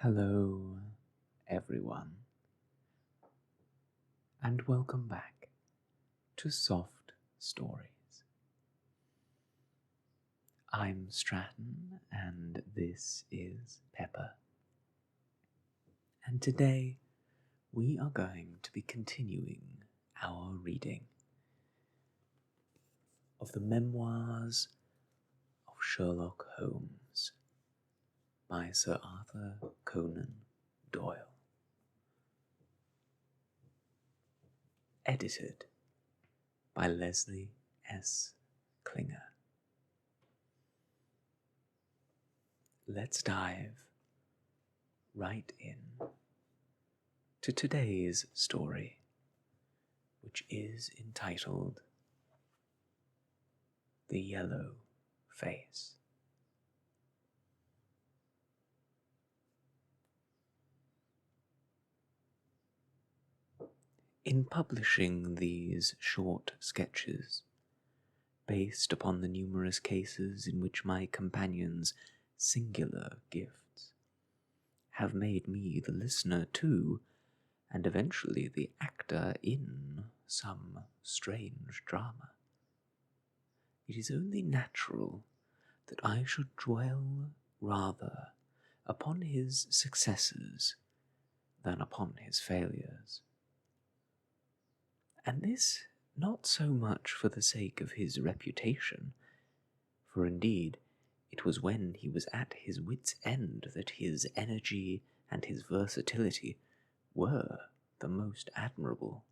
Hello, everyone, and welcome back to Soft Stories. I'm Stratton, and this is Pepper. And today we are going to be continuing our reading of the Memoirs of Sherlock Holmes by Sir Arthur Conan Doyle. Edited by Leslie S. Klinger. Let's dive right in to today's story, which is entitled The Yellow Face. In publishing these short sketches, based upon the numerous cases in which my companions' singular gifts have made me the listener to, and eventually the actor in, some strange drama, it is only natural that I should dwell rather upon his successes than upon his failures. And this not so much for the sake of his reputation, for indeed it was when he was at his wit's end that his energy and his versatility were the most admirable,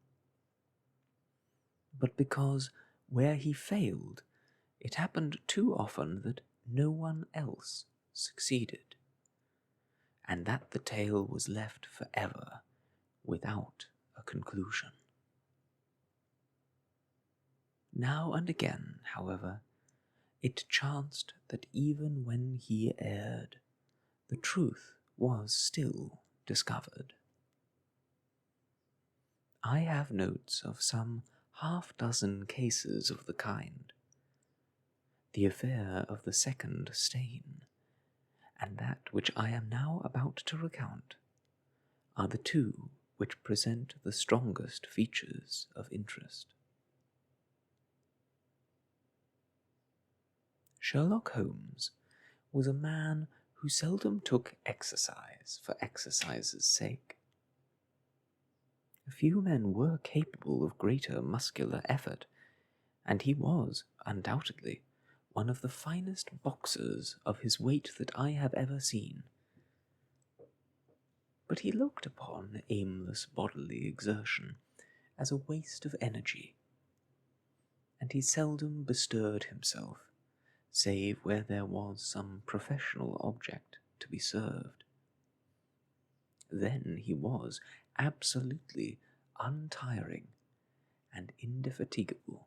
but because where he failed, it happened too often that no one else succeeded, and that the tale was left forever without a conclusion. Now and again, however, it chanced that even when he erred, the truth was still discovered. I have notes of some half-dozen cases of the kind. The affair of the second stain, and that which I am now about to recount, are the two which present the strongest features of interest. Sherlock Holmes was a man who seldom took exercise for exercise's sake. Few men were capable of greater muscular effort, and he was, undoubtedly, one of the finest boxers of his weight that I have ever seen. But he looked upon aimless bodily exertion as a waste of energy, and he seldom bestirred himself, save where there was some professional object to be served. Then he was absolutely untiring and indefatigable.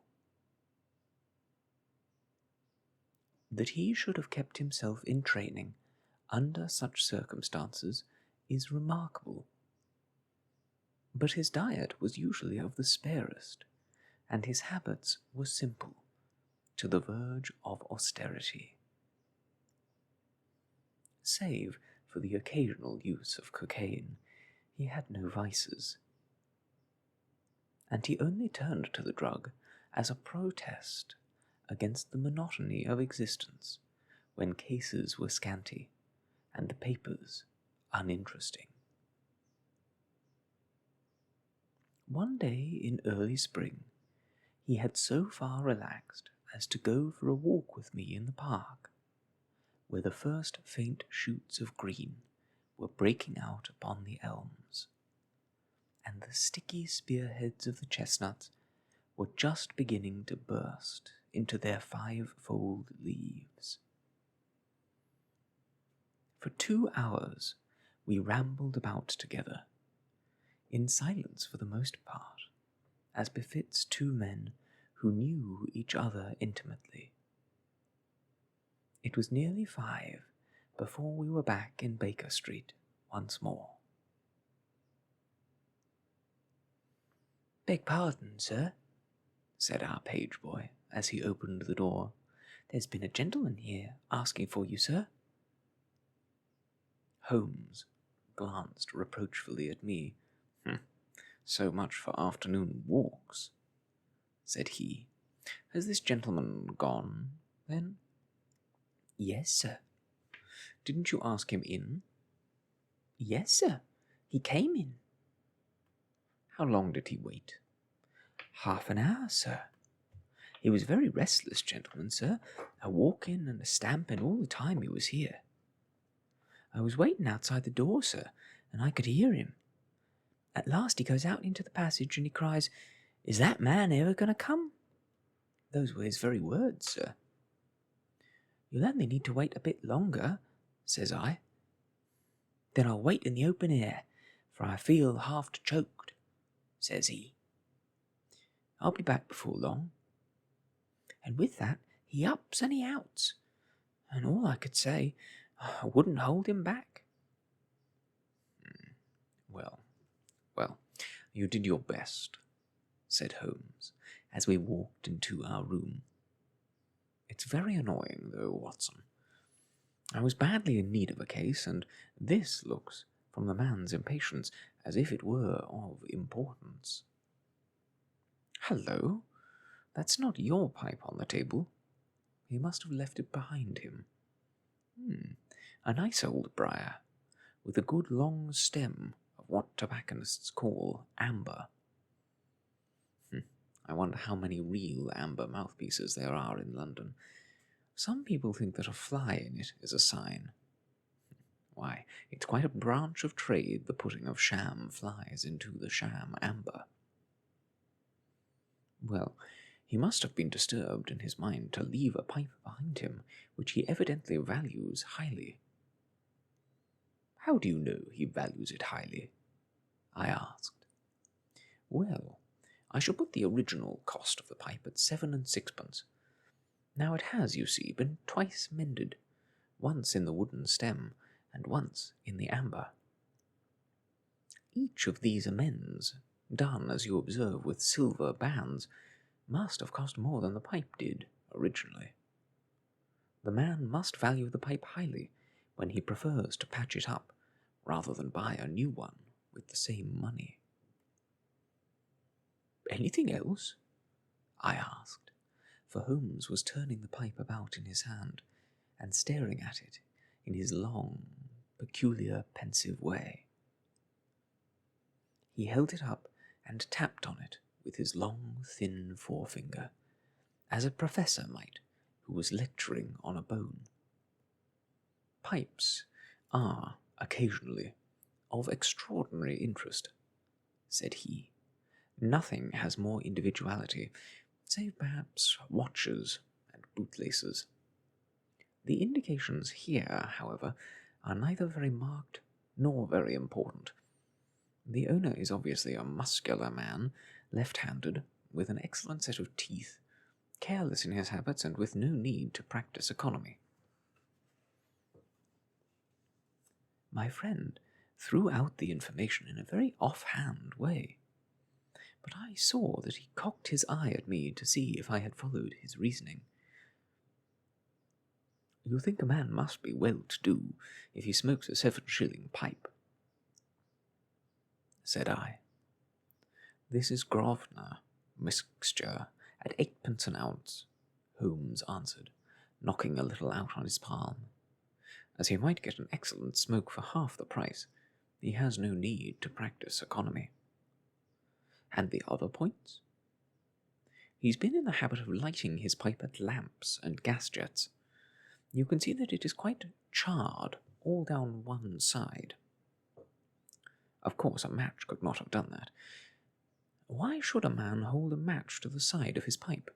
That he should have kept himself in training under such circumstances is remarkable. But his diet was usually of the sparest, and his habits were simple, to the verge of austerity. Save for the occasional use of cocaine, he had no vices, and he only turned to the drug as a protest against the monotony of existence when cases were scanty and the papers uninteresting. One day in early spring, he had so far relaxed as to go for a walk with me in the park, where the first faint shoots of green were breaking out upon the elms, and the sticky spearheads of the chestnuts were just beginning to burst into their five-fold leaves. For 2 hours we rambled about together, in silence for the most part, as befits two men who knew each other intimately. It was nearly 5 before we were back in Baker Street once more. "Beg pardon, sir," said our page boy as he opened the door. "There's been a gentleman here asking for you, sir." Holmes glanced reproachfully at me. So much for afternoon walks, said he. Has this gentleman gone, then? Yes, sir. Didn't you ask him in? Yes, sir. He came in. How long did he wait? Half an hour, sir. He was very restless, gentleman, sir, a walk-in and a stamping all the time he was here. I was waiting outside the door, sir, and I could hear him. At last he goes out into the passage and he cries, "Is that man ever going to come?" Those were his very words, sir. You'll only need to wait a bit longer, says I. Then I'll wait in the open air, for I feel half choked, says he. I'll be back before long. And with that, he ups and he outs, and all I could say, I wouldn't hold him back. Well, you did your best, said Holmes, as we walked into our room. It's very annoying, though, Watson. I was badly in need of a case, and this looks, from the man's impatience, as if it were of importance. Hello, that's not your pipe on the table. He must have left it behind him. A nice old briar, with a good long stem of what tobacconists call amber. I wonder how many real amber mouthpieces there are in London. Some people think that a fly in it is a sign. Why, it's quite a branch of trade, the putting of sham flies into the sham amber. Well, he must have been disturbed in his mind to leave a pipe behind him, which he evidently values highly. How do you know he values it highly? I asked. Well, I shall put the original cost of the pipe at 7 and 6pence. Now it has, you see, been twice mended, once in the wooden stem, and once in the amber. Each of these amends, done, as you observe, with silver bands, must have cost more than the pipe did originally. The man must value the pipe highly when he prefers to patch it up rather than buy a new one with the same money. Anything else? I asked, for Holmes was turning the pipe about in his hand and staring at it in his long, peculiar, pensive way. He held it up and tapped on it with his long, thin forefinger, as a professor might who was lecturing on a bone. Pipes are, occasionally, of extraordinary interest, said he. Nothing has more individuality, save perhaps watches and bootlaces. The indications here, however, are neither very marked nor very important. The owner is obviously a muscular man, left-handed, with an excellent set of teeth, careless in his habits, and with no need to practice economy. My friend threw out the information in a very off-hand way, but I saw that he cocked his eye at me to see if I had followed his reasoning. You think a man must be well-to-do if he smokes a 7-shilling pipe, said I. This is Grosvenor mixture at 8pence an ounce, Holmes answered, knocking a little out on his palm. As he might get an excellent smoke for half the price, he has no need to practice economy. And the other points? He's been in the habit of lighting his pipe at lamps and gas jets. You can see that it is quite charred all down one side. Of course, a match could not have done that. Why should a man hold a match to the side of his pipe?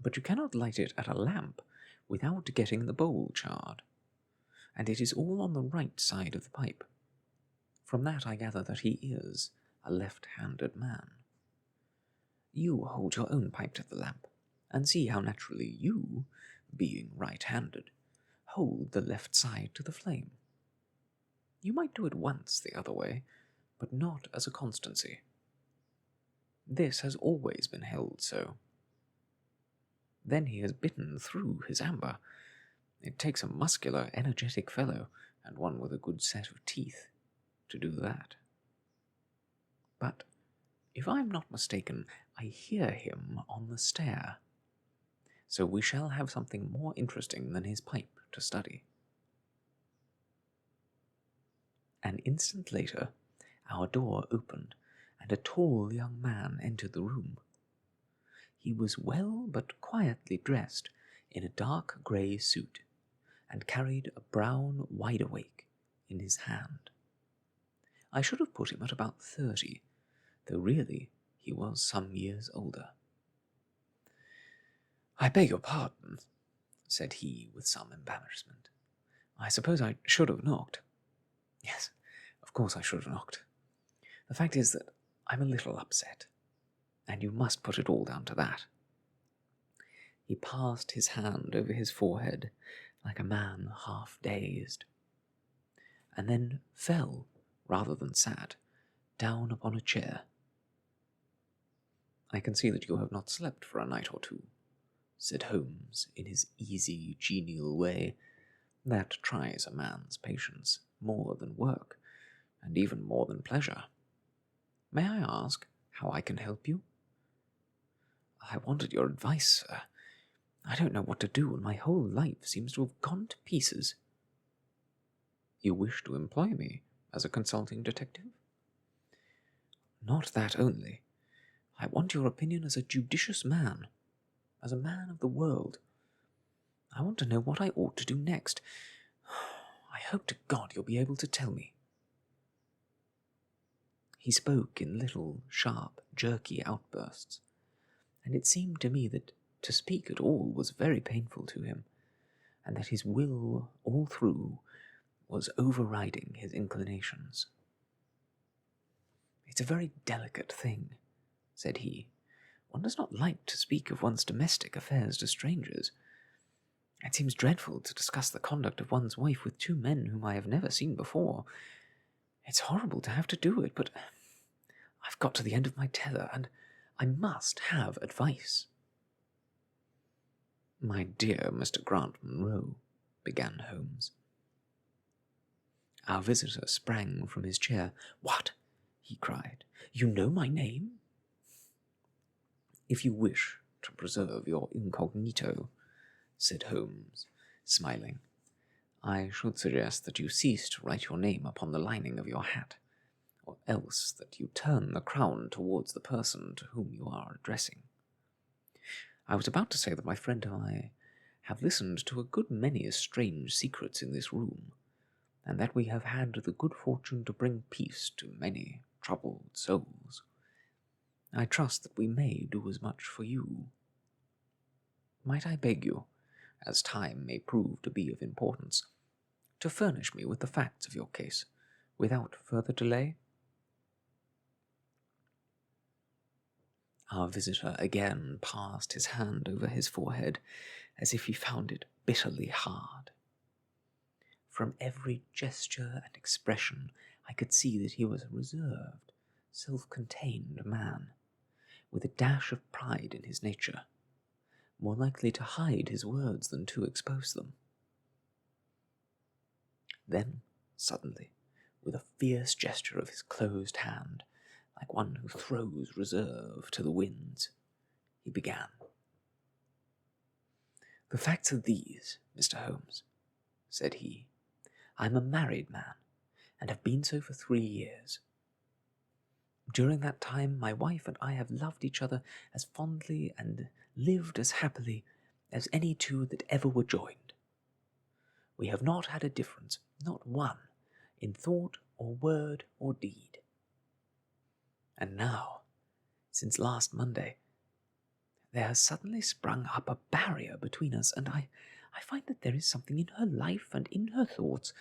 But you cannot light it at a lamp without getting the bowl charred, and it is all on the right side of the pipe. From that I gather that he is a left-handed man. You hold your own pipe to the lamp, and see how naturally you, being right-handed, hold the left side to the flame. You might do it once the other way, but not as a constancy. This has always been held so. Then he has bitten through his amber, It takes a muscular, energetic fellow, and one with a good set of teeth, to do that. But, if I am not mistaken, I hear him on the stair. So we shall have something more interesting than his pipe to study. An instant later, our door opened, and a tall young man entered the room. He was well but quietly dressed in a dark grey suit, and carried a brown wide-awake in his hand. I should have put him at about 30, though really he was some years older. "I beg your pardon," said he with some embarrassment. "I suppose I should have knocked." "Yes, of course I should have knocked. The fact is that I'm a little upset, and you must put it all down to that." He passed his hand over his forehead like a man half dazed, and then fell, rather than sat, down upon a chair. "I can see that you have not slept for a night or two," said Holmes in his easy, genial way that tries a man's patience more than work, and even more than pleasure. "May I ask how I can help you?" "I wanted your advice, sir. I don't know what to do, and my whole life seems to have gone to pieces." "You wish to employ me as a consulting detective?" "Not that only. I want your opinion as a judicious man, as a man of the world. I want to know what I ought to do next. I hope to God you'll be able to tell me." He spoke in little, sharp, jerky outbursts, and it seemed to me that to speak at all was very painful to him, and that his will all through was overriding his inclinations. "It's a very delicate thing," said he. "One does not like to speak of one's domestic affairs to strangers. It seems dreadful to discuss the conduct of one's wife with two men whom I have never seen before. It's horrible to have to do it, but I've got to the end of my tether, and I must have advice." "My dear Mr. Grant Munro," began Holmes. Our visitor sprang from his chair. "What?" he cried. "You know my name?" "If you wish to preserve your incognito," said Holmes, smiling, "I should suggest that you cease to write your name upon the lining of your hat, or else that you turn the crown towards the person to whom you are addressing. I was about to say that my friend and I have listened to a good many strange secrets in this room, and that we have had the good fortune to bring peace to many troubled souls. I trust that we may do as much for you. Might I beg you, as time may prove to be of importance, to furnish me with the facts of your case, without further delay?" Our visitor again passed his hand over his forehead, as if he found it bitterly hard. From every gesture and expression I could see that he was a reserved, self-contained man, with a dash of pride in his nature, more likely to hide his words than to expose them. Then, suddenly, with a fierce gesture of his closed hand, like one who throws reserve to the winds, he began. "The facts are these, Mr. Holmes," said he. "I am a married man, and have been so for 3 years. During that time my wife and I have loved each other as fondly and lived as happily as any two that ever were joined. We have not had a difference, not one, in thought or word or deed. And now, since last Monday, there has suddenly sprung up a barrier between us, and I find that there is something in her life and in her thoughts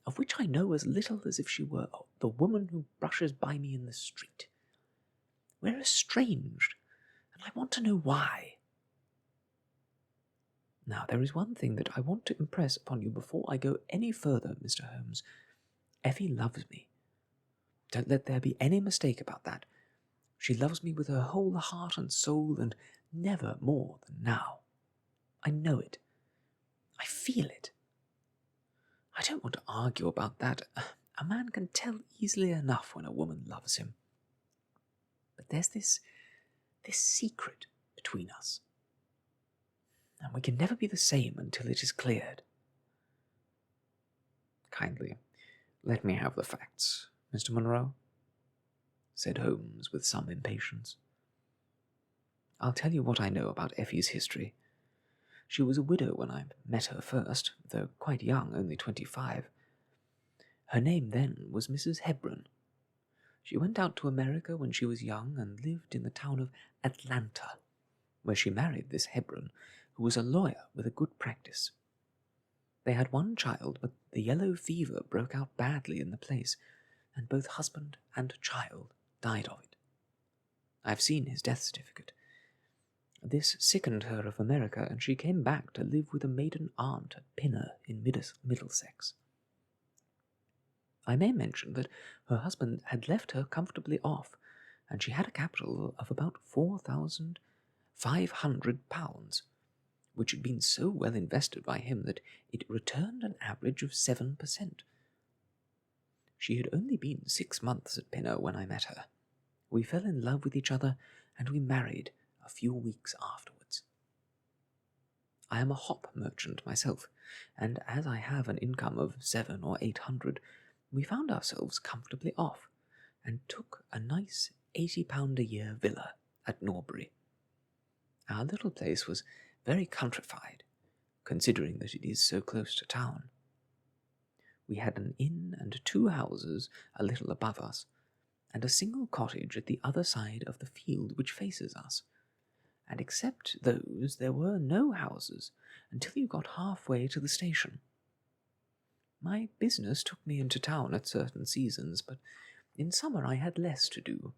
of which I know as little as if she were the woman who brushes by me in the street. We're estranged, and I want to know why. Now, there is one thing that I want to impress upon you before I go any further, Mr. Holmes. Effie loves me. Don't let there be any mistake about that. She loves me with her whole heart and soul, and never more than now. I know it. I feel it. I don't want to argue about that. A man can tell easily enough when a woman loves him. But there's this secret between us, and we can never be the same until it is cleared. Kindly, let me have the facts, Mr. Monroe, said Holmes with some impatience. I'll tell you what I know about Effie's history. She was a widow when I met her first, though quite young, only 25. Her name then was Mrs. Hebron. She went out to America when she was young and lived in the town of Atlanta, where she married this Hebron, who was a lawyer with a good practice. They had one child, but the yellow fever broke out badly in the place, and both husband and child died of it. I've seen his death certificate. This sickened her of America, and she came back to live with a maiden aunt at Pinner in Middlesex. I may mention that her husband had left her comfortably off, and she had a capital of about £4,500, which had been so well invested by him that it returned an average of 7%. She had only been 6 months at Pinner when I met her. We fell in love with each other, and we married a few weeks afterwards. I am a hop merchant myself, and as I have an income of 700 or 800, we found ourselves comfortably off, and took a nice £80 a year villa at Norbury. Our little place was very countrified, considering that it is so close to town. We had an inn and 2 houses a little above us, and a single cottage at the other side of the field which faces us, and except those there were no houses until you got halfway to the station. My business took me into town at certain seasons, but in summer I had less to do,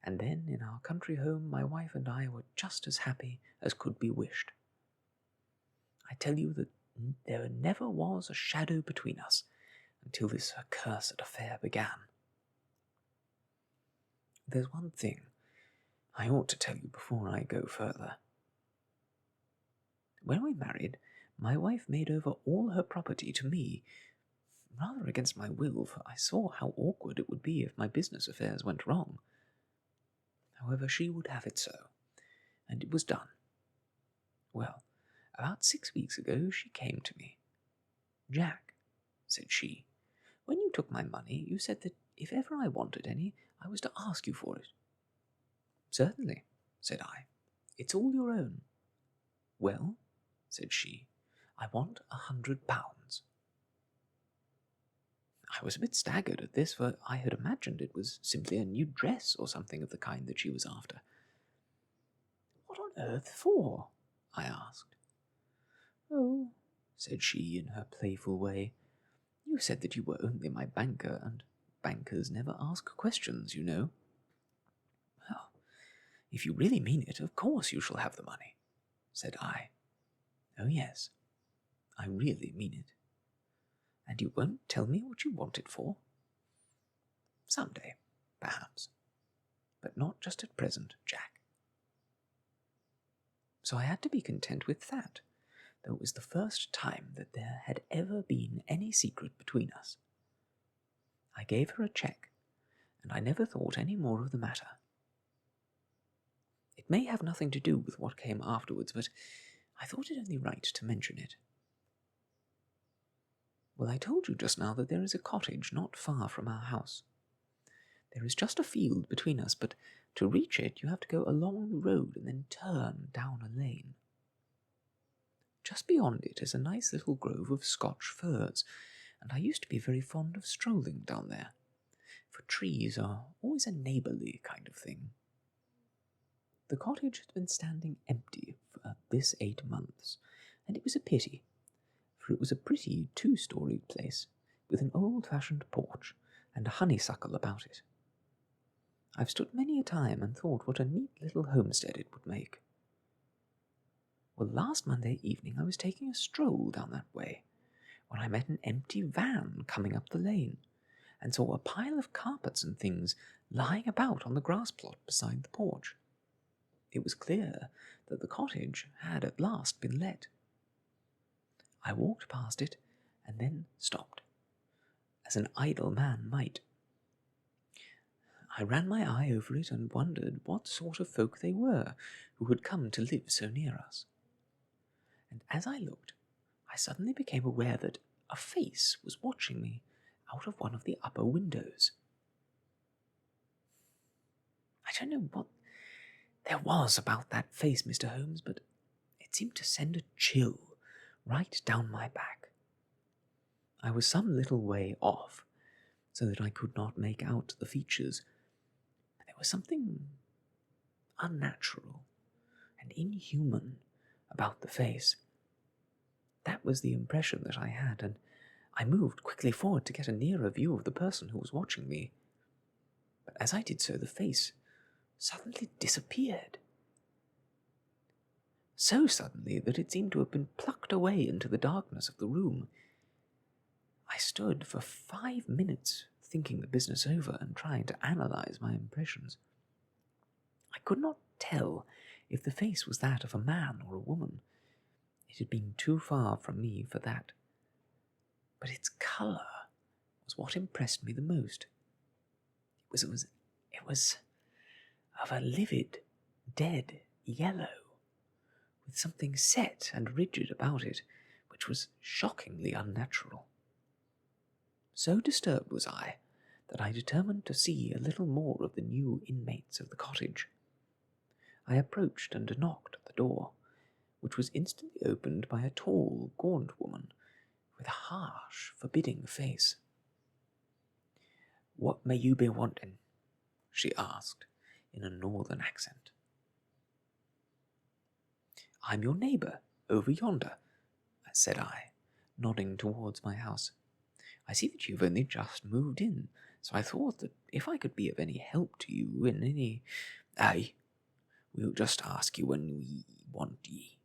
and then in our country home my wife and I were just as happy as could be wished. I tell you that there never was a shadow between us until this accursed affair began. There's one thing I ought to tell you before I go further. When we married, my wife made over all her property to me, rather against my will, for I saw how awkward it would be if my business affairs went wrong. However, she would have it so, and it was done. Well, about 6 weeks ago she came to me. "Jack," said she, "when you took my money, you said that if ever I wanted any, I was to ask you for it." "Certainly," said I. "It's all your own." "Well," said she, "I want £100. I was a bit staggered at this, for I had imagined it was simply a new dress or something of the kind that she was after. "What on earth for?" I asked. "Oh," said she in her playful way, "you said that you were only my banker, and bankers never ask questions, you know." "Well, if you really mean it, of course you shall have the money," said I. "Oh yes, I really mean it. And you won't tell me what you want it for?" "Some day, perhaps, but not just at present, Jack." So I had to be content with that, though it was the first time that there had ever been any secret between us. I gave her a cheque, and I never thought any more of the matter. It may have nothing to do with what came afterwards, but I thought it only right to mention it. Well, I told you just now that there is a cottage not far from our house. There is just a field between us, but to reach it you have to go along the road and then turn down a lane. Just beyond it is a nice little grove of Scotch firs, and I used to be very fond of strolling down there, for trees are always a neighbourly kind of thing. The cottage had been standing empty for this 8 months, and it was a pity, for it was a pretty 2-storied place, with an old-fashioned porch and a honeysuckle about it. I've stood many a time and thought what a neat little homestead it would make. Well, last Monday evening I was taking a stroll down that way, when I met an empty van coming up the lane, and saw a pile of carpets and things lying about on the grass plot beside the porch. It was clear that the cottage had at last been let. I walked past it and then stopped, as an idle man might. I ran my eye over it and wondered what sort of folk they were who had come to live so near us. And as I looked, I suddenly became aware that a face was watching me out of one of the upper windows. I don't know what there was about that face, Mr. Holmes, but it seemed to send a chill right down my back. I was some little way off, so that I could not make out the features, but there was something unnatural and inhuman about the face. That was the impression that I had, and I moved quickly forward to get a nearer view of the person who was watching me. But as I did so, the face suddenly disappeared. So suddenly that it seemed to have been plucked away into the darkness of the room. I stood for 5 minutes thinking the business over and trying to analyze my impressions. I could not tell if the face was that of a man or a woman. It had been too far from me for that. But its colour was what impressed me the most. It was of a livid, dead yellow, with something set and rigid about it, which was shockingly unnatural. So disturbed was I that I determined to see a little more of the new inmates of the cottage. I approached and knocked at the door, which was instantly opened by a tall, gaunt woman with a harsh, forbidding face. "What may you be wanting?" she asked, in a northern accent. "I'm your neighbour, over yonder," said I, nodding towards my house. "I see that you've only just moved in, so I thought that if I could be of any help to you in any— Aye, we'll just ask you when we want ye,"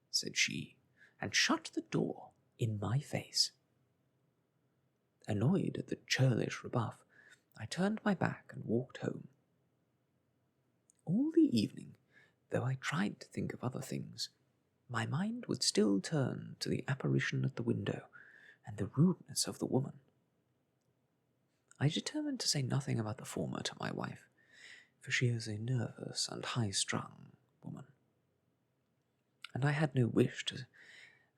said she, and shut the door in my face. Annoyed at the churlish rebuff, I turned my back and walked home. All the evening, though I tried to think of other things, my mind would still turn to the apparition at the window and the rudeness of the woman. I determined to say nothing about the former to my wife, for she is a nervous and high-strung woman, and I had no wish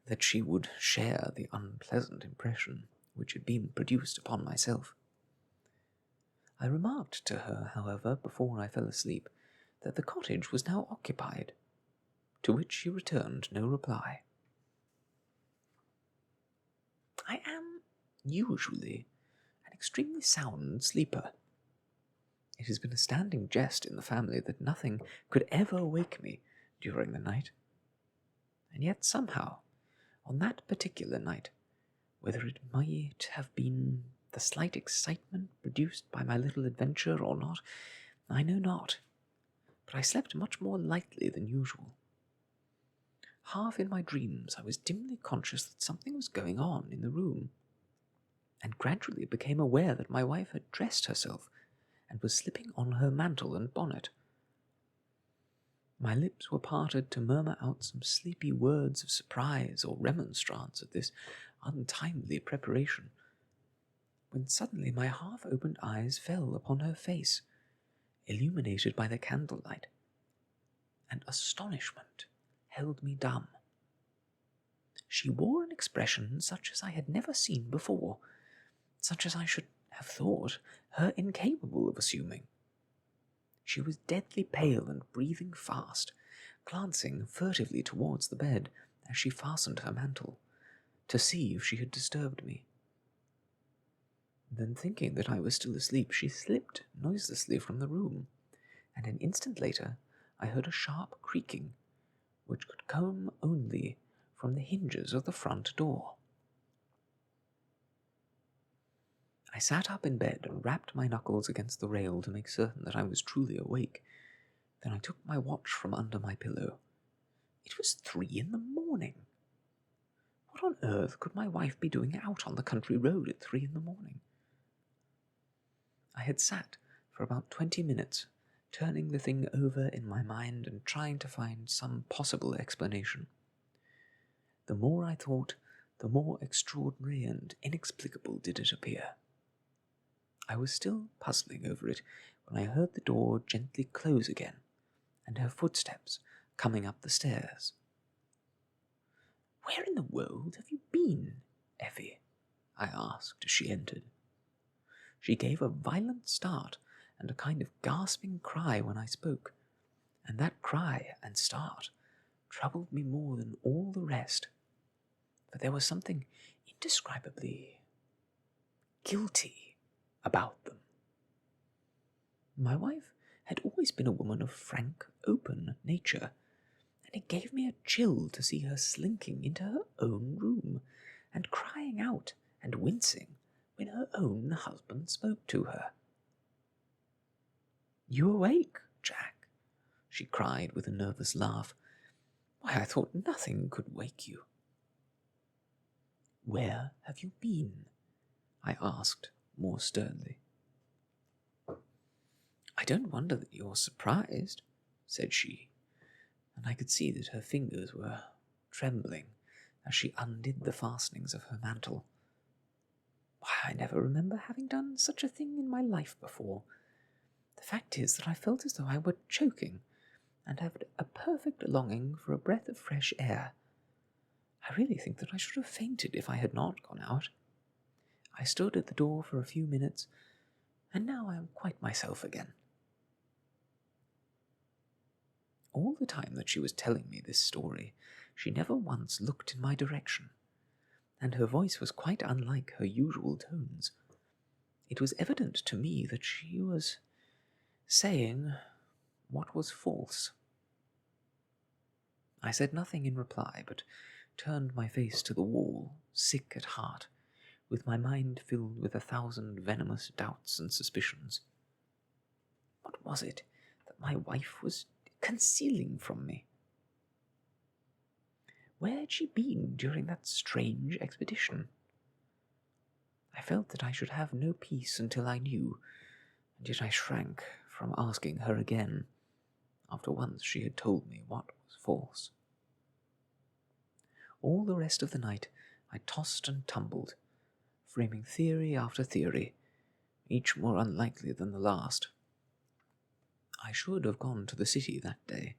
that she would share the unpleasant impression which had been produced upon myself. I remarked to her, however, before I fell asleep, that the cottage was now occupied, to which she returned no reply. I am usually an extremely sound sleeper. It has been a standing jest in the family that nothing could ever wake me during the night, and yet somehow, on that particular night, whether it might have been the slight excitement produced by my little adventure or not, I know not, but I slept much more lightly than usual. Half in my dreams I was dimly conscious that something was going on in the room, and gradually became aware that my wife had dressed herself and was slipping on her mantle and bonnet. My lips were parted to murmur out some sleepy words of surprise or remonstrance at this untimely preparation, when suddenly my half-opened eyes fell upon her face, illuminated by the candlelight, and astonishment held me dumb. She wore an expression such as I had never seen before, such as I should have thought her incapable of assuming. She was deadly pale and breathing fast, glancing furtively towards the bed as she fastened her mantle, to see if she had disturbed me. Then, thinking that I was still asleep, she slipped noiselessly from the room, and an instant later I heard a sharp creaking, which could come only from the hinges of the front door. I sat up in bed and rapped my knuckles against the rail to make certain that I was truly awake. Then I took my watch from under my pillow. It was 3 a.m. What on earth could my wife be doing out on the country road at 3 a.m? I had sat for about 20 minutes, turning the thing over in my mind and trying to find some possible explanation. The more I thought, the more extraordinary and inexplicable did it appear. I was still puzzling over it when I heard the door gently close again, and her footsteps coming up the stairs. "Where in the world have you been, Effie?" I asked as she entered. She gave a violent start and a kind of gasping cry when I spoke, and that cry and start troubled me more than all the rest, for there was something indescribably guilty about them. My wife had always been a woman of frank, open nature, and it gave me a chill to see her slinking into her own room and crying out and wincing when her own husband spoke to her. "You awake, Jack?" she cried with a nervous laugh. "Why, I thought nothing could wake you." "Where have you been?" I asked more sternly. "I don't wonder that you're surprised," said she, and I could see that her fingers were trembling as she undid the fastenings of her mantle. "Why, I never remember having done such a thing in my life before. The fact is that I felt as though I were choking, and had a perfect longing for a breath of fresh air. I really think that I should have fainted if I had not gone out. I stood at the door for a few minutes, and now I am quite myself again." All the time that she was telling me this story, she never once looked in my direction, and her voice was quite unlike her usual tones. It was evident to me that she was saying what was false. I said nothing in reply, but turned my face to the wall, sick at heart, with my mind filled with 1,000 venomous doubts and suspicions. What was it that my wife was concealing from me? Where had she been during that strange expedition? I felt that I should have no peace until I knew, and yet I shrank from asking her again, after once she had told me what was false. All the rest of the night I tossed and tumbled, framing theory after theory, each more unlikely than the last. I should have gone to the city that day,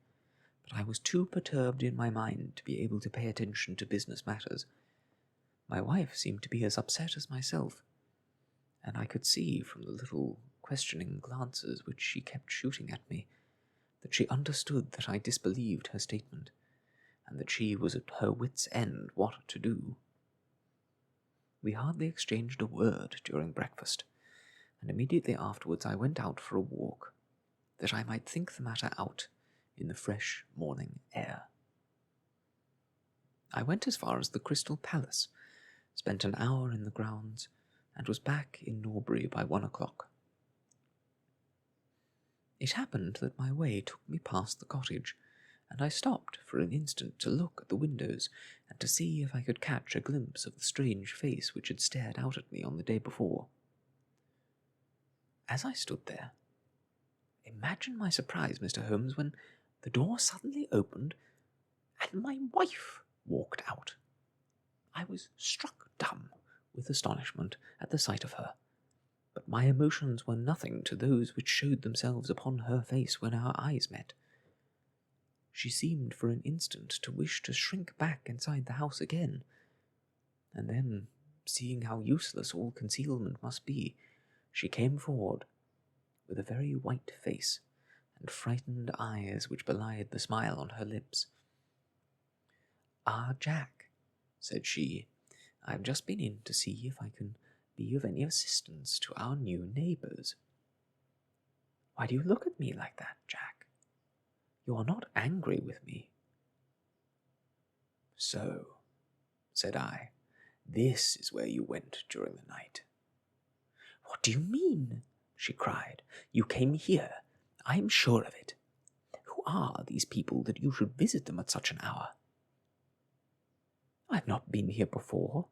but I was too perturbed in my mind to be able to pay attention to business matters. My wife seemed to be as upset as myself, and I could see from the little questioning glances which she kept shooting at me that she understood that I disbelieved her statement, and that she was at her wit's end what to do. We hardly exchanged a word during breakfast, and immediately afterwards I went out for a walk, that I might think the matter out in the fresh morning air. I went as far as the Crystal Palace, spent an hour in the grounds, and was back in Norbury by 1 o'clock. It happened that my way took me past the cottage, and I stopped for an instant to look at the windows and to see if I could catch a glimpse of the strange face which had stared out at me on the day before. As I stood there, imagine my surprise, Mr. Holmes, when the door suddenly opened and my wife walked out. I was struck dumb with astonishment at the sight of her, but my emotions were nothing to those which showed themselves upon her face when our eyes met. She seemed for an instant to wish to shrink back inside the house again, and then, seeing how useless all concealment must be, she came forward, with a very white face and frightened eyes which belied the smile on her lips. "Ah, Jack," said she, "I have just been in to see if I can be of any assistance to our new neighbours." "Why do you look at me like that, Jack? You are not angry with me?" "So," said I, "this is where you went during the night." "What do you mean?" she cried. "You came here. I am sure of it. Who are these people that you should visit them at such an hour?" "I have not been here before."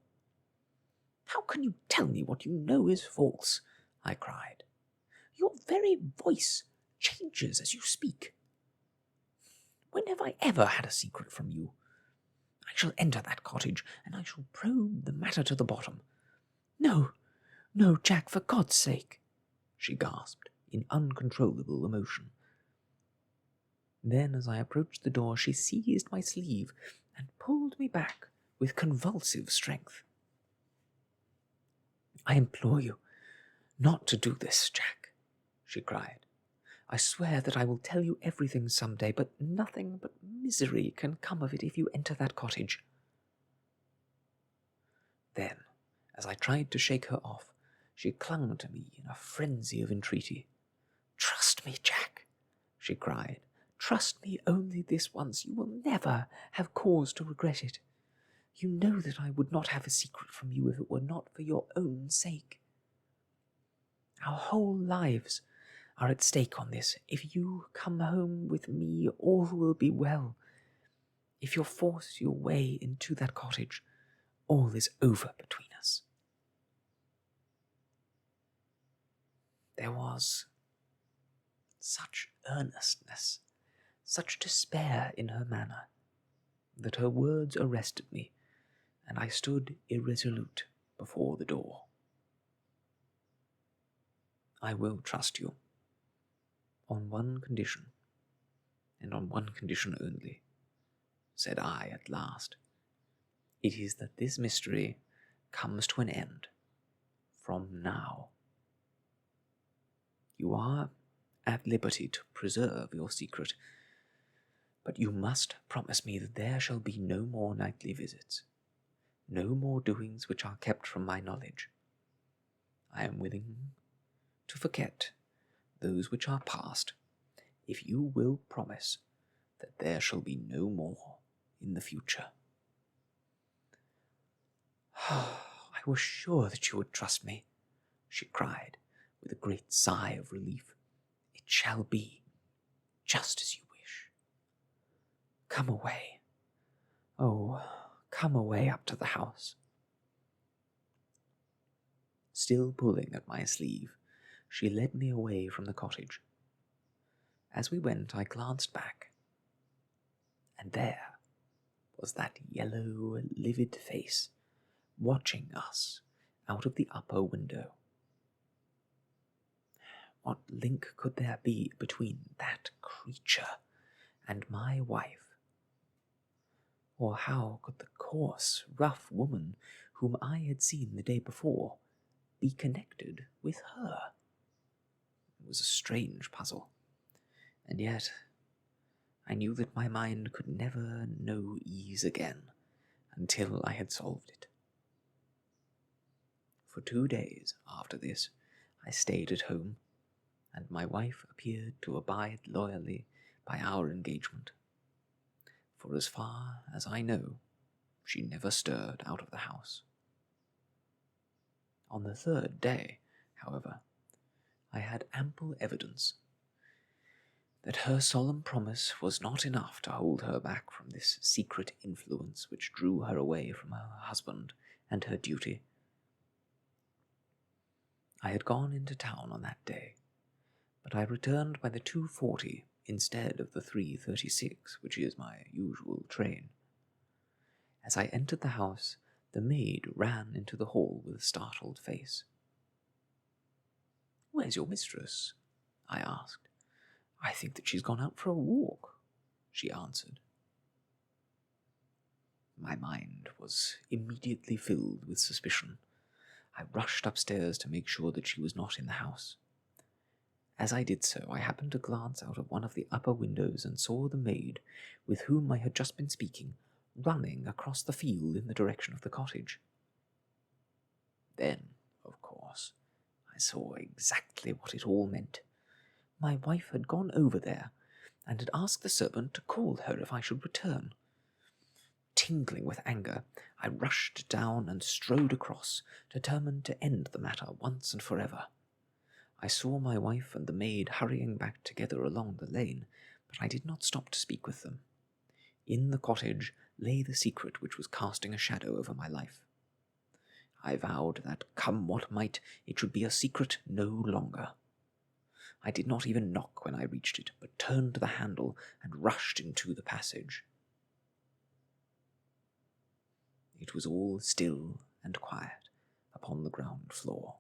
"How can you tell me what you know is false?" I cried. "Your very voice changes as you speak. When have I ever had a secret from you? I shall enter that cottage, and I shall probe the matter to the bottom. No, no, Jack, for God's sake, she gasped in uncontrollable emotion. Then, as I approached the door, she seized my sleeve and pulled me back with convulsive strength. I implore you not to do this, Jack, she cried. I swear that I will tell you everything some day, but nothing but misery can come of it if you enter that cottage. Then, as I tried to shake her off, she clung to me in a frenzy of entreaty. Trust me, Jack, she cried. Trust me only this once. You will never have cause to regret it. You know that I would not have a secret from you if it were not for your own sake. Our whole lives are at stake on this. If you come home with me, all will be well. If you force your way into that cottage, all is over between us. There was such earnestness, such despair in her manner, that her words arrested me, and I stood irresolute before the door. I will trust you, on one condition, and on one condition only, said I at last. It is that this mystery comes to an end from now. You are at liberty to preserve your secret, but you must promise me that there shall be no more nightly visits, no more doings which are kept from my knowledge. I am willing to forget those which are past, if you will promise that there shall be no more in the future. I was sure that you would trust me, she cried, with a great sigh of relief. It shall be just as you wish. Come away. Oh, come away up to the house. Still pulling at my sleeve, she led me away from the cottage. As we went, I glanced back, and there was that yellow, livid face watching us out of the upper window. What link could there be between that creature and my wife? Or how could the coarse, rough woman whom I had seen the day before be connected with her? It was a strange puzzle, and yet I knew that my mind could never know ease again until I had solved it. For 2 days after this, I stayed at home, and my wife appeared to abide loyally by our engagement. For as far as I know, she never stirred out of the house. On the 3rd day, however, I had ample evidence that her solemn promise was not enough to hold her back from this secret influence which drew her away from her husband and her duty. I had gone into town on that day, but I returned by the 2:40 instead of the 3:36, which is my usual train. As I entered the house, the maid ran into the hall with a startled face. "Where's your mistress?" I asked. "I think that she's gone out for a walk," she answered. My mind was immediately filled with suspicion. I rushed upstairs to make sure that she was not in the house. As I did so, I happened to glance out of one of the upper windows and saw the maid, with whom I had just been speaking, running across the field in the direction of the cottage. Then, of course, I saw exactly what it all meant. My wife had gone over there, and had asked the servant to call her if I should return. Tingling with anger, I rushed down and strode across, determined to end the matter once and forever. I saw my wife and the maid hurrying back together along the lane, but I did not stop to speak with them. In the cottage lay the secret which was casting a shadow over my life. I vowed that, come what might, it should be a secret no longer. I did not even knock when I reached it, but turned the handle and rushed into the passage. It was all still and quiet upon the ground floor.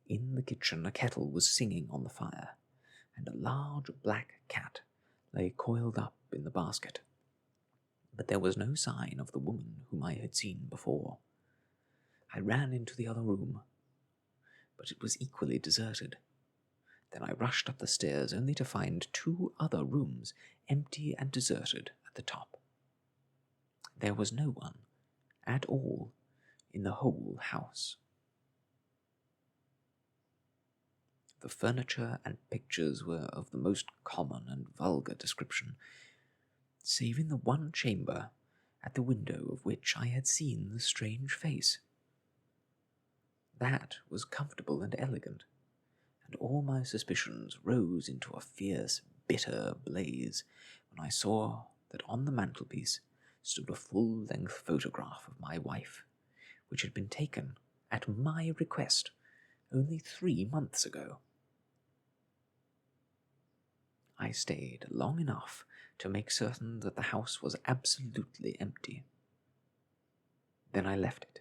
In the kitchen a kettle was singing on the fire, and a large black cat lay coiled up in the basket. But there was no sign of the woman whom I had seen before. I ran into the other room, but it was equally deserted. Then I rushed up the stairs, only to find 2 other rooms empty and deserted at the top. There was no one at all in the whole house. The furniture and pictures were of the most common and vulgar description, save in the one chamber at the window of which I had seen the strange face. That was comfortable and elegant, and all my suspicions rose into a fierce, bitter blaze when I saw that on the mantelpiece stood a full-length photograph of my wife, which had been taken, at my request, only 3 months ago. I stayed long enough to make certain that the house was absolutely empty. Then I left it,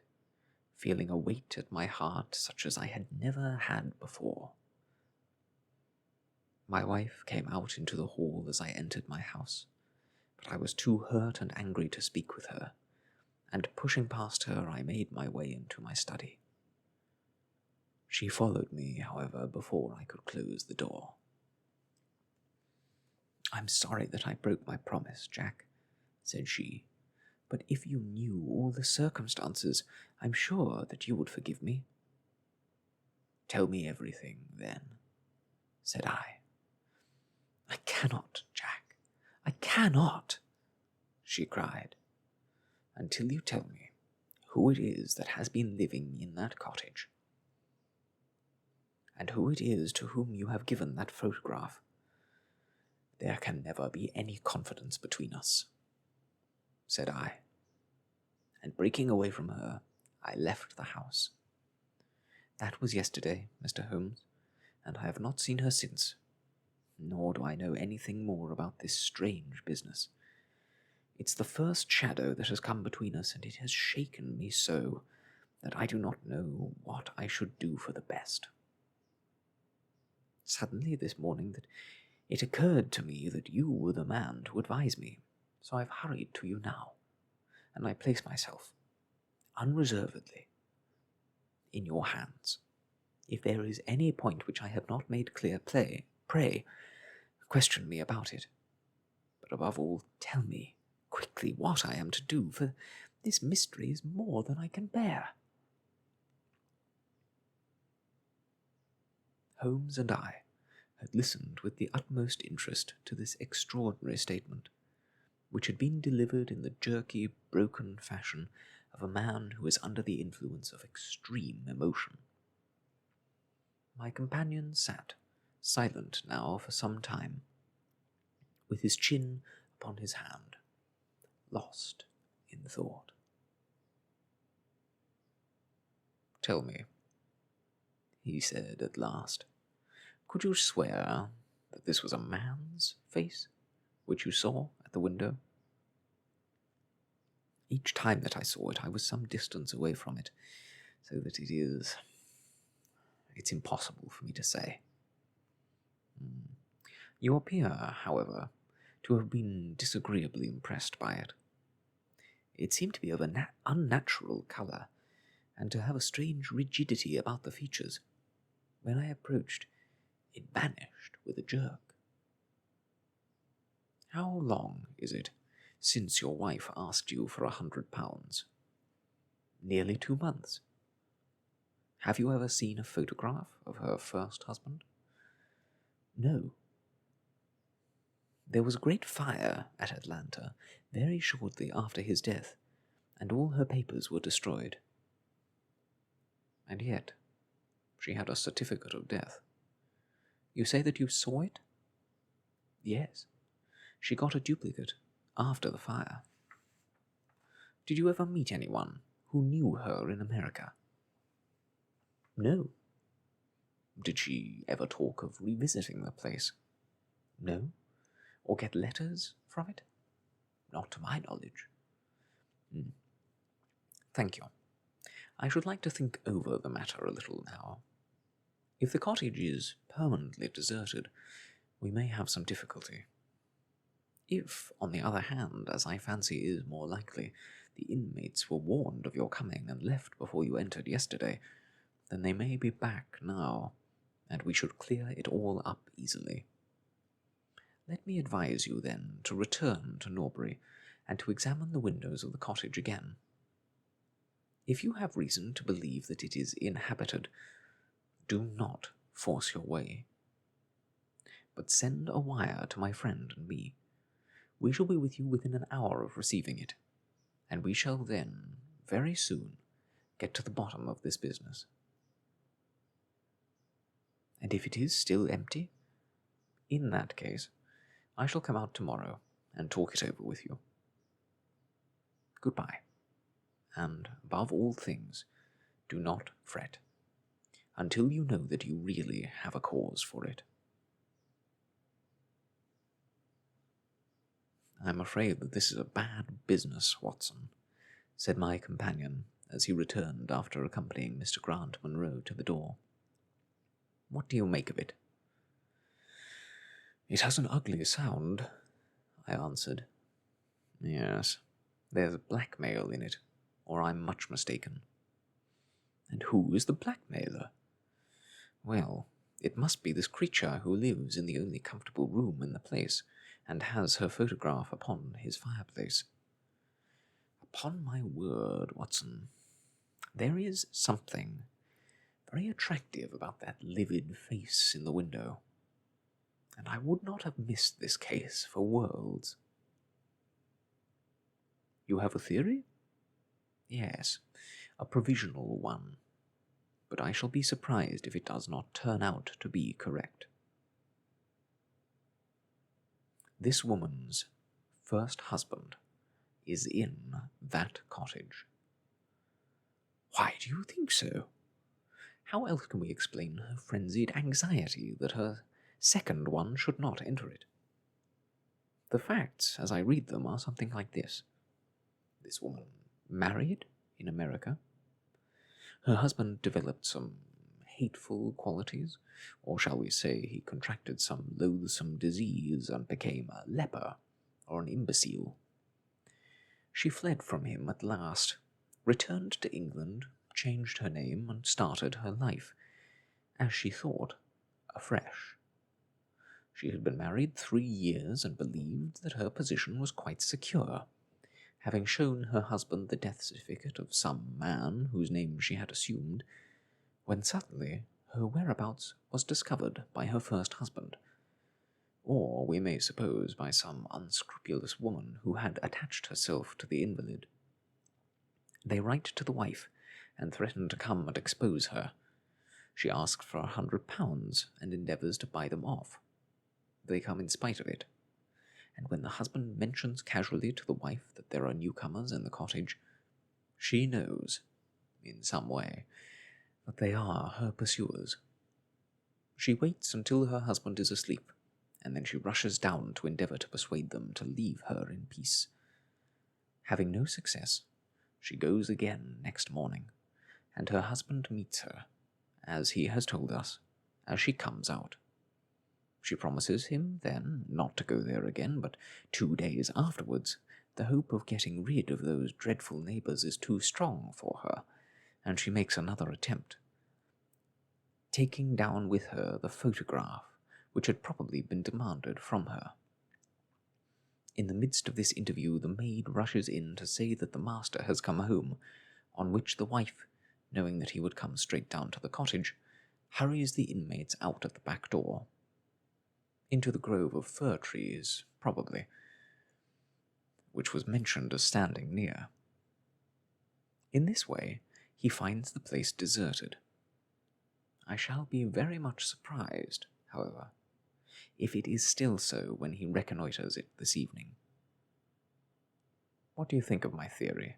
feeling a weight at my heart such as I had never had before. My wife came out into the hall as I entered my house, but I was too hurt and angry to speak with her, and pushing past her I made my way into my study. She followed me, however, before I could close the door. "I'm sorry that I broke my promise, Jack," said she, "but if you knew all the circumstances, I'm sure that you would forgive me." "Tell me everything, then," said I. "I cannot, Jack, I cannot," she cried, "until you tell me who it is that has been living in that cottage, and who it is to whom you have given that photograph. There can never be any confidence between us," said I, and breaking away from her, I left the house. That was yesterday, Mr. Holmes, and I have not seen her since, nor do I know anything more about this strange business. It's the first shadow that has come between us, and it has shaken me so that I do not know what I should do for the best. Suddenly this morning it occurred to me that you were the man to advise me, so I've hurried to you now, and I place myself, unreservedly, in your hands. If there is any point which I have not made clear, pray, question me about it. But above all, tell me quickly what I am to do, for this mystery is more than I can bear." Holmes and I had listened with the utmost interest to this extraordinary statement, which had been delivered in the jerky, broken fashion of a man who is under the influence of extreme emotion. My companion sat, silent now for some time, with his chin upon his hand, lost in thought. "Tell me," he said at last, "could you swear that this was a man's face which you saw at the window?" "Each time that I saw it, I was some distance away from it, so that it's impossible for me to say." "You appear, however, to have been disagreeably impressed by it. It seemed to be of an unnatural colour, and to have a strange rigidity about the features. When I approached, it vanished with a jerk." "How long is it since your wife asked you for £100? "Nearly 2 months." "Have you ever seen a photograph of her first husband?" "No." "There was a great fire at Atlanta very shortly after his death, and all her papers were destroyed." "And yet she had a certificate of death. You say that you saw it?" "Yes. She got a duplicate after the fire." "Did you ever meet anyone who knew her in America?" "No." "Did she ever talk of revisiting the place?" "No." "Or get letters from it?" "Not to my knowledge." Thank you. I should like to think over the matter a little now. If the cottage is permanently deserted, we may have some difficulty. If, on the other hand, as I fancy is more likely, the inmates were warned of your coming and left before you entered yesterday, then they may be back now, and we should clear it all up easily. Let me advise you, then, to return to Norbury, and to examine the windows of the cottage again. If you have reason to believe that it is inhabited, do not force your way, but send a wire to my friend and me. We shall be with you within an hour of receiving it, and we shall then, very soon, get to the bottom of this business. And if it is still empty, in that case, I shall come out tomorrow and talk it over with you. Goodbye, and above all things, do not fret, until you know that you really have a cause for it. I'm afraid that this is a bad business, Watson, said my companion as he returned after accompanying Mr. Grant Munro to the door. What do you make of it? It has an ugly sound, I answered. Yes, there's blackmail in it, or I'm much mistaken. And who is the blackmailer? Well, it must be this creature who lives in the only comfortable room in the place, and has her photograph upon his fireplace. Upon my word, Watson, there is something very attractive about that livid face in the window, and I would not have missed this case for worlds. You have a theory? Yes, a provisional one, but I shall be surprised if it does not turn out to be correct. This woman's first husband is in that cottage. Why do you think so? How else can we explain her frenzied anxiety that her second one should not enter it? The facts, as I read them, are something like this. This woman married in America. Her husband developed some hateful qualities, or shall we say he contracted some loathsome disease and became a leper or an imbecile. She fled from him at last, returned to England, changed her name, and started her life, as she thought, afresh. She had been married 3 years and believed that her position was quite secure, having shown her husband the death certificate of some man whose name she had assumed, when suddenly her whereabouts was discovered by her first husband, or we may suppose by some unscrupulous woman who had attached herself to the invalid. They write to the wife, and threaten to come and expose her. She asks for £100, and endeavours to buy them off. They come in spite of it, and when the husband mentions casually to the wife that there are newcomers in the cottage, she knows, in some way, that they are her pursuers. She waits until her husband is asleep, and then she rushes down to endeavour to persuade them to leave her in peace. Having no success, she goes again next morning, and her husband meets her, as he has told us, as she comes out. She promises him, then, not to go there again, but 2 days afterwards, the hope of getting rid of those dreadful neighbours is too strong for her, and she makes another attempt, taking down with her the photograph which had probably been demanded from her. In the midst of this interview, the maid rushes in to say that the master has come home, on which the wife, knowing that he would come straight down to the cottage, hurries the inmates out at the back door. Into the grove of fir trees, probably, which was mentioned as standing near. In this way, he finds the place deserted. I shall be very much surprised, however, if it is still so when he reconnoitres it this evening. What do you think of my theory?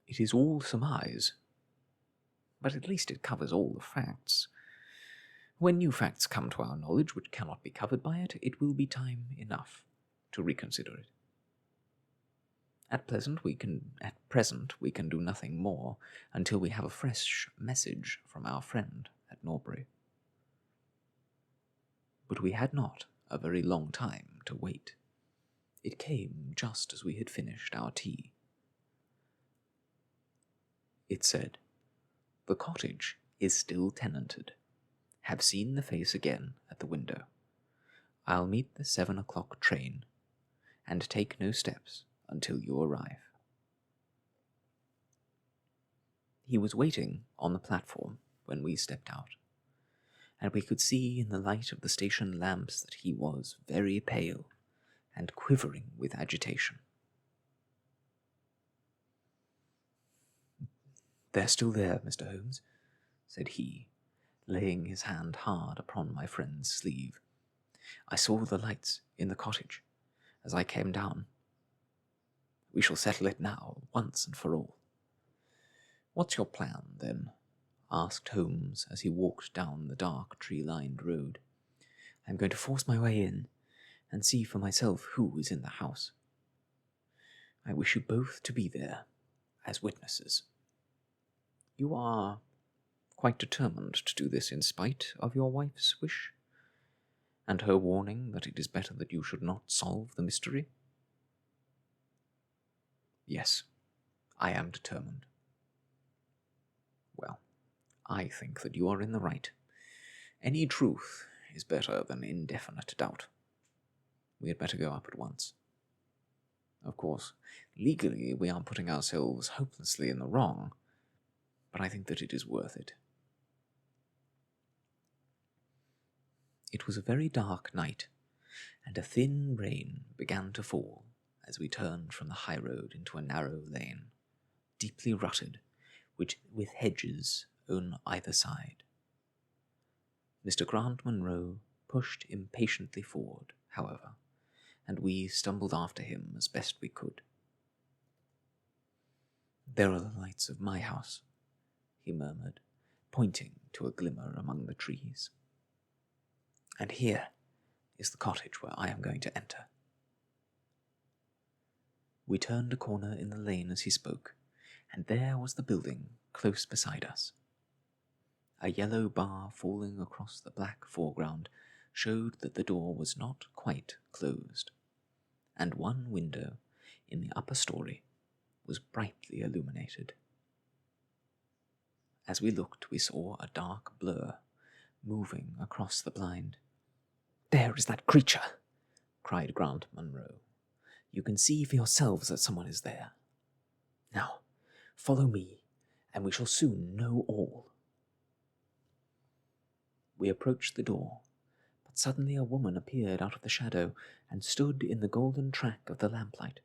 It is all surmise, but at least it covers all the facts. When new facts come to our knowledge which cannot be covered by it, it will be time enough to reconsider it. At present we can do nothing more until we have a fresh message from our friend at Norbury. But we had not a very long time to wait. It came just as we had finished our tea. It said, "The cottage is still tenanted. Have seen the face again at the window. I'll meet the 7 o'clock train, and take no steps until you arrive." He was waiting on the platform when we stepped out, and we could see in the light of the station lamps that he was very pale and quivering with agitation. "They're still there, Mr. Holmes," said he, laying his hand hard upon my friend's sleeve. "I saw the lights in the cottage as I came down. We shall settle it now, once and for all." "What's your plan, then?" asked Holmes as he walked down the dark, tree-lined road. "I'm going to force my way in and see for myself who is in the house. I wish you both to be there as witnesses." "You are quite determined to do this in spite of your wife's wish, and her warning that it is better that you should not solve the mystery?" "Yes, I am determined." "Well, I think that you are in the right. Any truth is better than indefinite doubt. We had better go up at once. Of course, legally we are putting ourselves hopelessly in the wrong, but I think that it is worth it." It was a very dark night, and a thin rain began to fall as we turned from the high road into a narrow lane, deeply rutted, with hedges on either side. Mr. Grant Munro pushed impatiently forward, however, and we stumbled after him as best we could. "There are the lights of my house," he murmured, pointing to a glimmer among the trees. "And here is the cottage where I am going to enter." We turned a corner in the lane as he spoke, and there was the building close beside us. A yellow bar falling across the black foreground showed that the door was not quite closed, and one window in the upper story was brightly illuminated. As we looked, we saw a dark blur moving across the blind. "There is that creature!" cried Grant Munro. "You can see for yourselves that someone is there. Now, follow me, and we shall soon know all." We approached the door, but suddenly a woman appeared out of the shadow and stood in the golden track of the lamplight.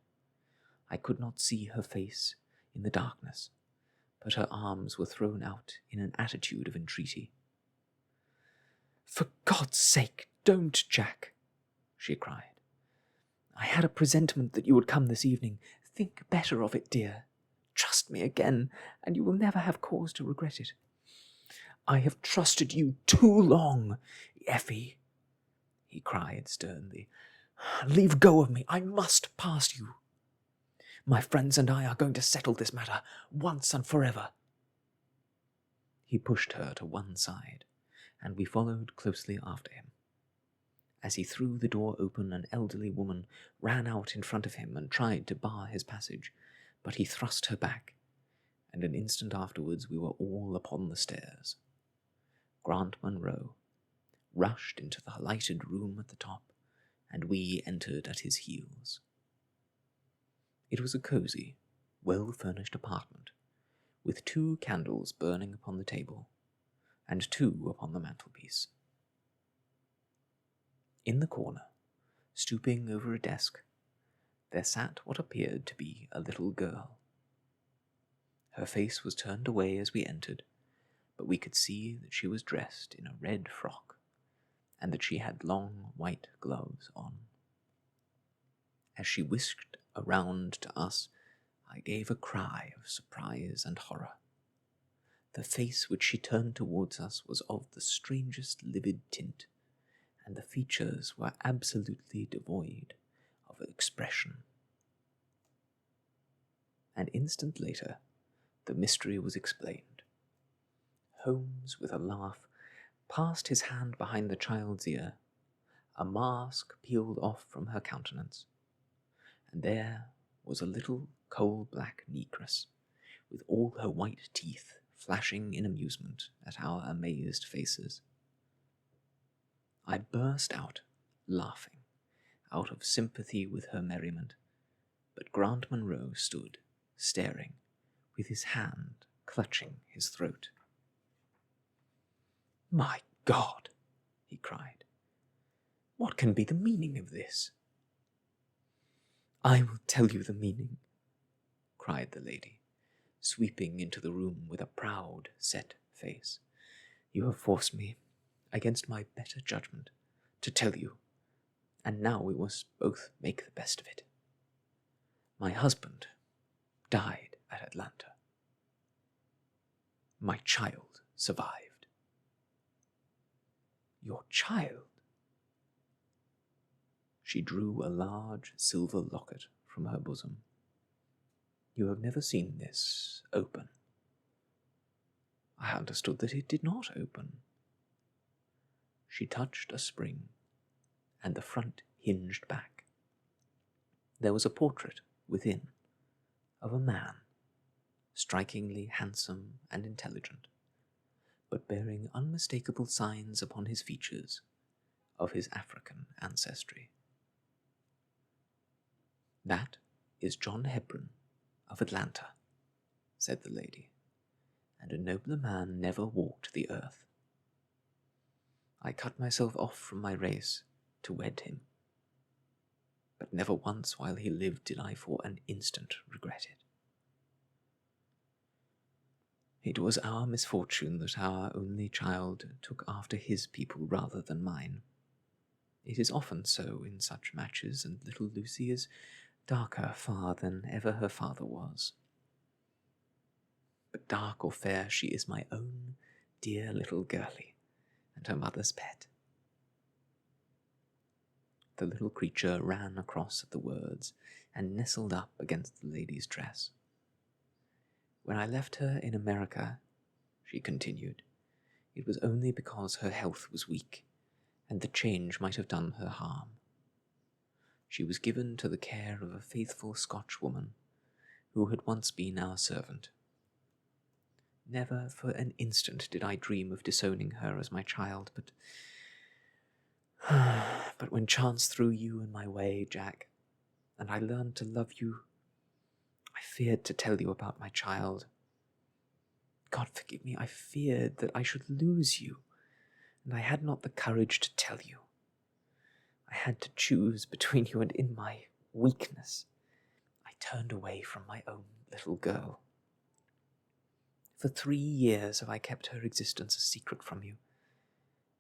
I could not see her face in the darkness, but her arms were thrown out in an attitude of entreaty. "For God's sake, don't, Jack!" she cried. "I had a presentiment that you would come this evening. Think better of it, dear. Trust me again, and you will never have cause to regret it. I have trusted you too long, Effie," he cried sternly. "Leave go of me. I must pass you. My friends and I are going to settle this matter once and forever." He pushed her to one side, and we followed closely after him. As he threw the door open, an elderly woman ran out in front of him and tried to bar his passage, but he thrust her back, and an instant afterwards we were all upon the stairs. Grant Munro rushed into the lighted room at the top, and we entered at his heels. It was a cosy, well-furnished apartment, with 2 candles burning upon the table, and 2 upon the mantelpiece. In the corner, stooping over a desk, there sat what appeared to be a little girl. Her face was turned away as we entered, but we could see that she was dressed in a red frock, and that she had long white gloves on. As she whisked around to us, I gave a cry of surprise and horror. The face which she turned towards us was of the strangest livid tint, and the features were absolutely devoid of expression. An instant later, the mystery was explained. Holmes, with a laugh, passed his hand behind the child's ear. A mask peeled off from her countenance, and there was a little coal-black negress, with all her white teeth flashing in amusement at our amazed faces. I burst out, laughing, out of sympathy with her merriment, but Grant Munro stood, staring, with his hand clutching his throat. "My God!" he cried. "What can be the meaning of this?" "I will tell you the meaning," cried the lady, sweeping into the room with a proud, set face. "You have forced me, against my better judgment, to tell you, and now we must both make the best of it. My husband died at Atlanta. My child survived." "Your child?" She drew a large silver locket from her bosom. "You have never seen this open?" I understood that it did not open. She touched a spring, and the front hinged back. There was a portrait within of a man, strikingly handsome and intelligent, but bearing unmistakable signs upon his features of his African ancestry. "That is John Hebron of Atlanta," said the lady, "and a nobler man never walked the earth. I cut myself off from my race to wed him, but never once while he lived did I for an instant regret it. It was our misfortune that our only child took after his people rather than mine. It is often so in such matches, and little Lucy is darker far than ever her father was. But dark or fair, she is my own dear little girlie, and her mother's pet." The little creature ran across at the words, and nestled up against the lady's dress. "When I left her in America," she continued, "it was only because her health was weak, and the change might have done her harm. She was given to the care of a faithful Scotch woman, who had once been our servant. Never for an instant did I dream of disowning her as my child, but when chance threw you in my way, Jack, and I learned to love you, I feared to tell you about my child. God forgive me, I feared that I should lose you, and I had not the courage to tell you. I had to choose between you, and in my weakness, I turned away from my own little girl. For 3 years have I kept her existence a secret from you,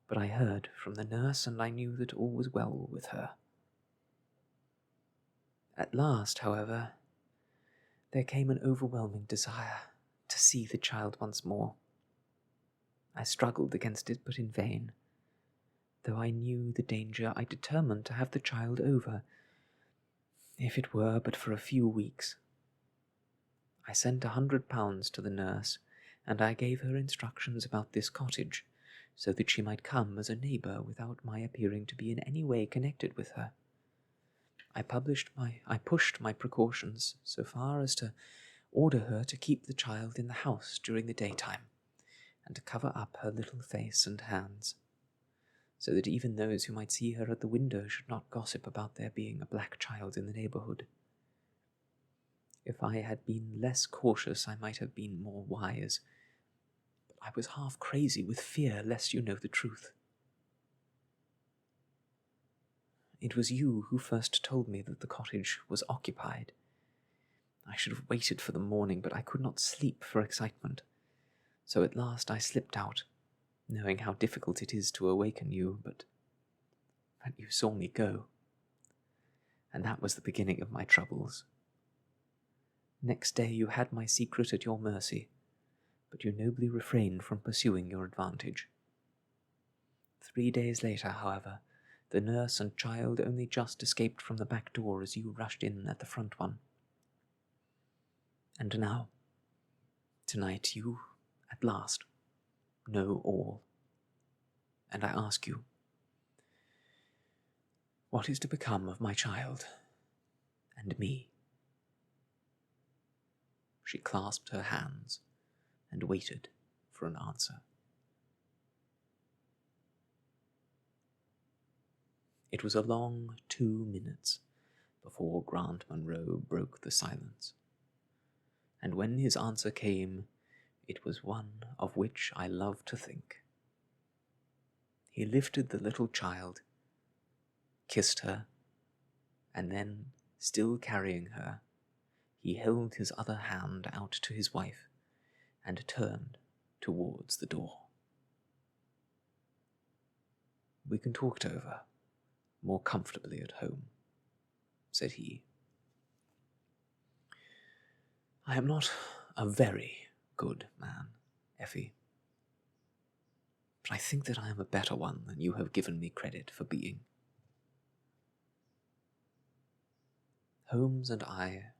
but I heard from the nurse, and I knew that all was well with her. At last, however, there came an overwhelming desire to see the child once more. I struggled against it, but in vain. Though I knew the danger, I determined to have the child over, if it were but for a few weeks. I sent £100 to the nurse, and I gave her instructions about this cottage, so that she might come as a neighbour without my appearing to be in any way connected with her. I pushed my precautions so far as to order her to keep the child in the house during the daytime, and to cover up her little face and hands, so that even those who might see her at the window should not gossip about there being a black child in the neighbourhood. If I had been less cautious, I might have been more wise, but I was half crazy with fear lest you know the truth. It was you who first told me that the cottage was occupied. I should have waited for the morning, but I could not sleep for excitement, so at last I slipped out, knowing how difficult it is to awaken you, but you saw me go, and that was the beginning of my troubles. Next day you had my secret at your mercy, but you nobly refrained from pursuing your advantage. 3 days later, however, the nurse and child only just escaped from the back door as you rushed in at the front one. And now, tonight you, at last, know all. And I ask you, what is to become of my child and me? She clasped her hands and waited for an answer. It was a long 2 minutes before Grant Munro broke the silence, and when his answer came, it was one of which I love to think. He lifted the little child, kissed her, and then, still carrying her, he held his other hand out to his wife and turned towards the door. "We can talk it over more comfortably at home," said he. "I am not a very good man, Effie, but I think that I am a better one than you have given me credit for being. Holmes and I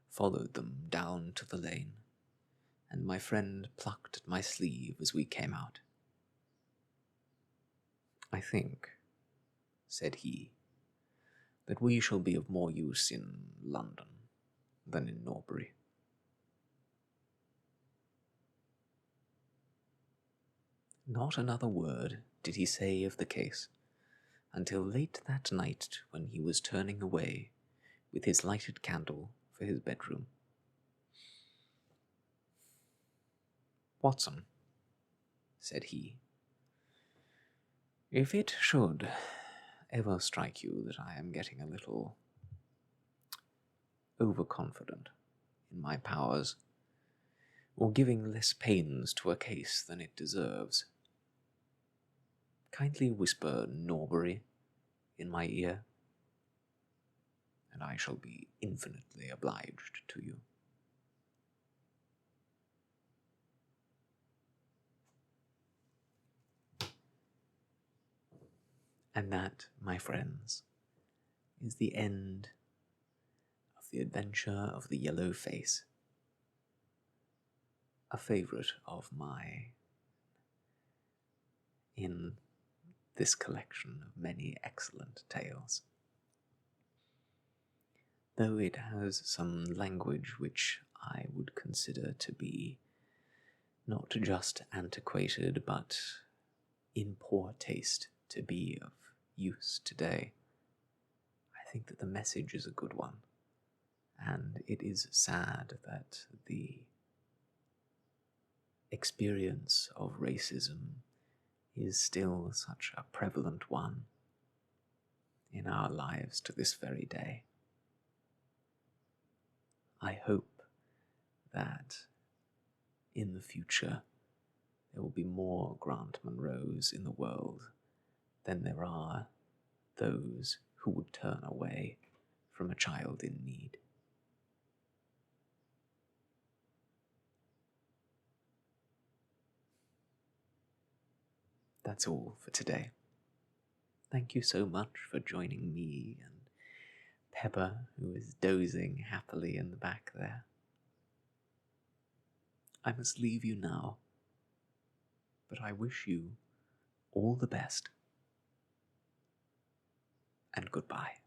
followed them down to the lane, and my friend plucked at my sleeve as we came out. I think," said he, "that we shall be of more use in London than in Norbury." Not another word did he say of the case until late that night, when he was turning away with his lighted candle for his bedroom. "Watson," said he, "if it should ever strike you that I am getting a little overconfident in my powers, or giving less pains to a case than it deserves, kindly whisper Norbury in my ear, and I shall be infinitely obliged to you." And that, my friends, is the end of the adventure of the Yellow Face, a favourite of mine in this collection of many excellent tales. Though it has some language which I would consider to be not just antiquated, but in poor taste to be of use today, I think that the message is a good one, and it is sad that the experience of racism is still such a prevalent one in our lives to this very day. I hope that in the future there will be more Grant Munros in the world than there are those who would turn away from a child in need. That's all for today. Thank you so much for joining me and Pepper, who is dozing happily in the back there. I must leave you now, but I wish you all the best, and goodbye.